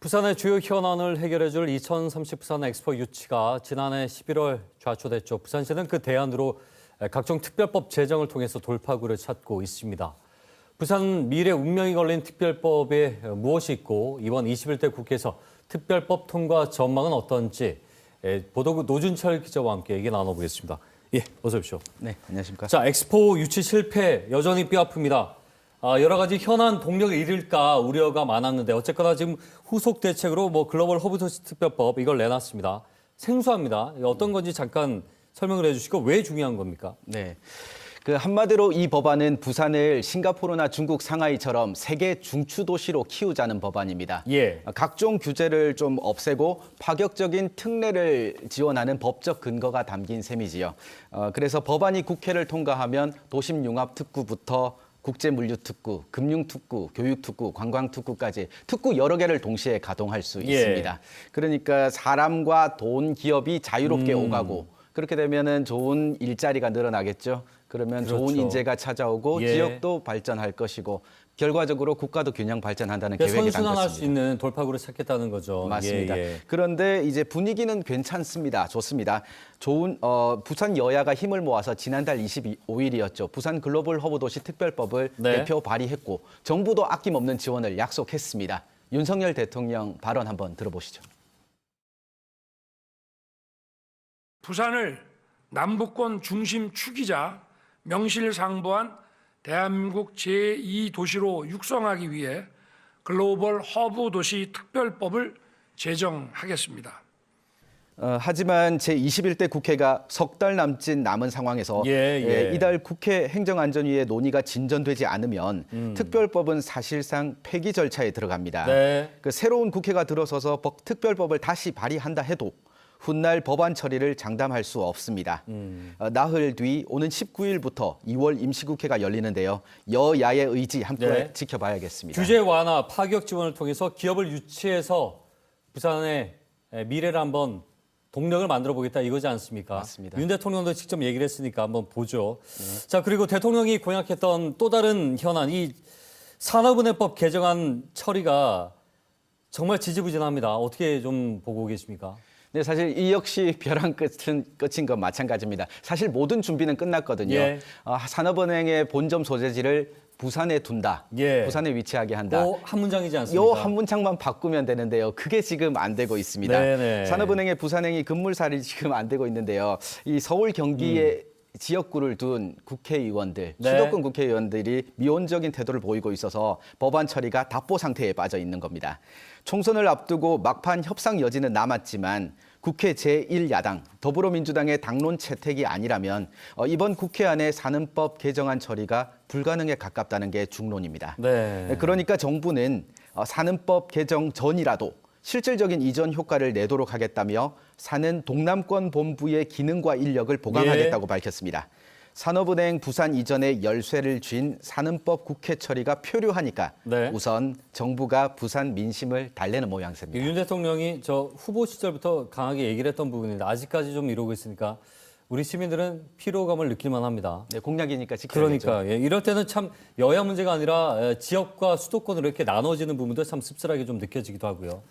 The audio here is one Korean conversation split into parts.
부산의 주요 현안을 해결해줄 2030 부산 엑스포 유치가 지난해 11월 좌초됐죠. 부산시는 그 대안으로 각종 특별법 제정을 통해서 돌파구를 찾고 있습니다. 부산 미래 운명이 걸린 특별법에 무엇이 있고 이번 21대 국회에서 특별법 통과 전망은 어떤지 보도국 노준철 기자와 함께 얘기 나눠보겠습니다. 예, 어서 오십시오. 네, 안녕하십니까. 자, 엑스포 유치 실패 여전히 뼈아픕니다. 여러 가지 현안 동력을 잃을까 우려가 많았는데 어쨌거나 지금 후속 대책으로 글로벌 허브 도시 특별법 이걸 내놨습니다. 생소합니다. 어떤 건지 잠깐 설명을 해주시고 왜 중요한 겁니까? 네. 한마디로 이 법안은 부산을 싱가포르나 중국 상하이처럼 세계 중추 도시로 키우자는 법안입니다. 예. 각종 규제를 좀 없애고 파격적인 특례를 지원하는 법적 근거가 담긴 셈이지요. 그래서 법안이 국회를 통과하면 도심 융합 특구부터 국제물류특구, 금융특구, 교육특구, 관광특구까지 특구 여러 개를 동시에 가동할 수 있습니다. 그러니까 사람과 돈, 기업이 자유롭게 오가고 그렇게 되면은 좋은 일자리가 늘어나겠죠. 그러면 그렇죠. 좋은 인재가 찾아오고 지역도 발전할 것이고 결과적으로 국가도 균형 발전한다는 계획이 담겼습니다. 선순환할 수 있는 돌파구를 찾겠다는 거죠. 맞습니다. 그런데 이제 분위기는 괜찮습니다. 좋습니다. 부산 여야가 힘을 모아서 지난달 25일이었죠. 부산 글로벌 허브 도시 특별법을 대표 발의했고 정부도 아낌없는 지원을 약속했습니다. 윤석열 대통령 발언 한번 들어보시죠. 부산을 남부권 중심 축이자 명실상부한 대한민국 제2도시로 육성하기 위해 글로벌 허브 도시 특별법을 제정하겠습니다. 하지만 제21대 국회가 석 달 남은 상황에서 이달 국회 행정안전위의 논의가 진전되지 않으면 특별법은 사실상 폐기 절차에 들어갑니다. 새로운 국회가 들어서서 특별법을 다시 발의한다 해도 훗날 법안 처리를 장담할 수 없습니다. 나흘 뒤 오는 19일부터 2월 임시국회가 열리는데요. 여야의 의지 함께 지켜봐야겠습니다. 규제 완화, 파격 지원을 통해서 기업을 유치해서 부산의 미래를 한번 동력을 만들어 보겠다 이거지 않습니까? 맞습니다. 윤 대통령도 직접 얘기를 했으니까 한번 보죠. 자, 그리고 대통령이 공약했던 또 다른 현안, 이 산업은행법 개정안 처리가 정말 지지부진합니다. 어떻게 좀 보고 계십니까? 네, 사실 이 역시 벼랑 끝인 건 마찬가지입니다. 사실 모든 준비는 끝났거든요. 산업은행의 본점 소재지를 부산에 둔다. 부산에 위치하게 한다. 한 문장이지 않습니까? 요 한 문장만 바꾸면 되는데요. 그게 지금 안 되고 있습니다. 산업은행의 부산행이 급물살이 지금 안 되고 있는데요. 이 서울 경기에 지역구를 둔 국회의원들, 수도권 국회의원들이 미온적인 태도를 보이고 있어서 법안 처리가 답보 상태에 빠져 있는 겁니다. 총선을 앞두고 막판 협상 여지는 남았지만 국회 제1야당 더불어민주당의 당론 채택이 아니라면 이번 국회 안에 산업법 개정안 처리가 불가능에 가깝다는 게 중론입니다. 그러니까 정부는 산업법 개정 전이라도 실질적인 이전 효과를 내도록 하겠다며 사는 동남권 본부의 기능과 인력을 보강하겠다고 밝혔습니다. 산업은행 부산 이전에 열쇠를 쥔 산업법 국회 처리가 표류하니까 우선 정부가 부산 민심을 달래는 모양새입니다. 윤 대통령이 후보 시절부터 강하게 얘기를 했던 부분인데 아직까지 좀 이러고 있으니까 우리 시민들은 피로감을 느낄만 합니다. 공약이니까 지켜야겠죠. 그러니까 이럴 때는 참 여야 문제가 아니라 지역과 수도권으로 이렇게 나눠지는 부분도 참 씁쓸하게 좀 느껴지기도 하고요.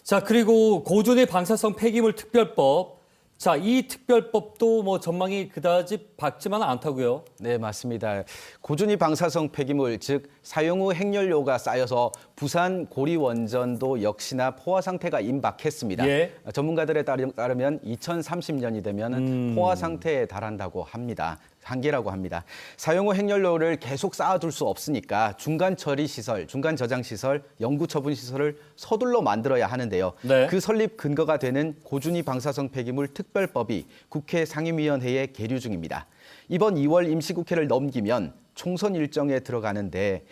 자, 그리고 고준위 방사성 폐기물 특별법. 자, 이 특별법도 전망이 그다지 밝지만은 않다고요? 네, 맞습니다. 고준위 방사성 폐기물, 즉 사용 후 핵연료가 쌓여서 부산 고리 원전도 역시나 포화 상태가 임박했습니다. 전문가들에 따르면 2030년이 되면 포화 상태에 달한다고 합니다. 한계라고 합니다. 사용 후 핵연료를 계속 쌓아둘 수 없으니까 중간 처리 시설, 중간 저장 시설, 영구 처분 시설을 서둘러 만들어야 하는데요. 그 설립 근거가 되는 고준위 방사성 폐기물 특별법이 국회 상임위원회에 계류 중입니다. 이번 2월 임시국회를 넘기면 총선 일정에 들어가는데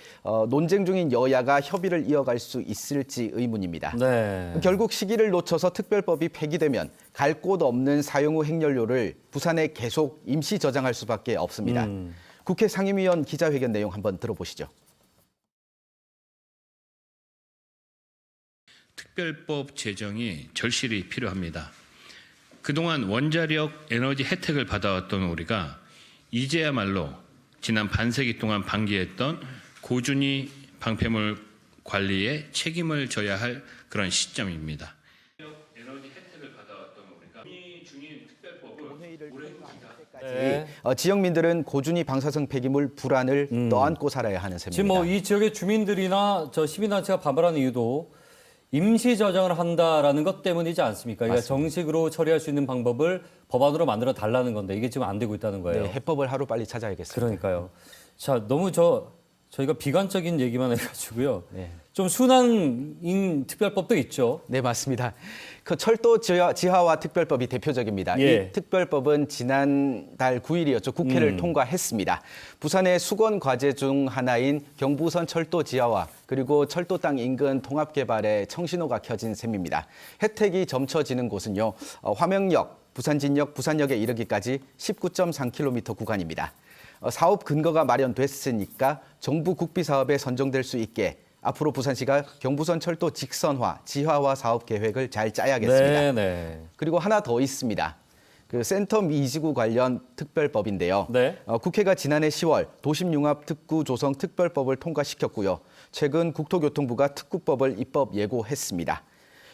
논쟁 중인 여야가 협의를 이어갈 수 있을지 의문입니다. 결국 시기를 놓쳐서 특별법이 폐기되면 갈 곳 없는 사용 후 핵연료를 부산에 계속 임시 저장할 수밖에 없습니다. 국회 상임위원 기자회견 내용 한번 들어보시죠. 특별법 제정이 절실히 필요합니다. 그동안 원자력 에너지 혜택을 받아왔던 우리가 이제야말로 지난 반세기 동안 방기했던 고준위 방패물 관리에 책임을 져야 할 그런 시점입니다. 에너지 혜택을 받아왔던 우리가 중인 특별법은 네. 지역민들은 고준위 방사성 폐기물 불안을 떠안고 살아야 하는 셈입니다. 지금 뭐 이 지역의 주민들이나 저 시민단체가 반발하는 이유도 임시 저장을 한다라는 것 때문이지 않습니까? 그러니까 정식으로 처리할 수 있는 방법을 법안으로 만들어 달라는 건데 이게 지금 안 되고 있다는 거예요. 네, 해법을 하루빨리 찾아야겠습니다. 그러니까요. 자, 너무 저희가 비관적인 얘기만 해가지고요. 네. 좀 순환인 특별법도 있죠. 네, 맞습니다. 그 철도 지하화 특별법이 대표적입니다. 예. 이 특별법은 지난달 9일이었죠. 국회를 통과했습니다. 부산의 수건 과제 중 하나인 경부선 철도 지하화 그리고 철도 땅 인근 통합 개발에 청신호가 켜진 셈입니다. 혜택이 점쳐지는 곳은요. 화명역, 부산진역, 부산역에 이르기까지 19.3km 구간입니다. 사업 근거가 마련됐으니까 정부 국비 사업에 선정될 수 있게 앞으로 부산시가 경부선 철도 직선화, 지하화 사업 계획을 잘 짜야겠습니다. 네. 그리고 하나 더 있습니다. 그 센텀 이지구 관련 특별법인데요. 네. 국회가 지난해 10월 도심융합 특구 조성 특별법을 통과시켰고요. 최근 국토교통부가 특구법을 입법 예고했습니다.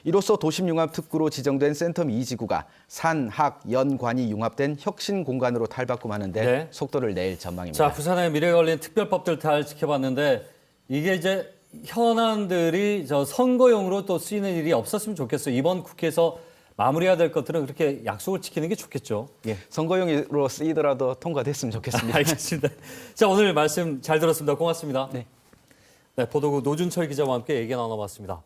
이로써 도심융합 특구로 지정된 센텀 이지구가 산, 학, 연, 관이 융합된 혁신 공간으로 탈바꿈하는데 네. 속도를 낼 전망입니다. 자, 부산의 미래가 걸린 특별법들 잘 지켜봤는데 이게 이제 현안들이 저 선거용으로 또 쓰이는 일이 없었으면 좋겠어요. 이번 국회에서 마무리해야 될 것들은 그렇게 약속을 지키는 게 좋겠죠. 예, 선거용으로 쓰이더라도 통과됐으면 좋겠습니다. 알겠습니다. 자, 오늘 말씀 잘 들었습니다. 고맙습니다. 네. 네, 보도국 노준철 기자와 함께 얘기 나눠봤습니다.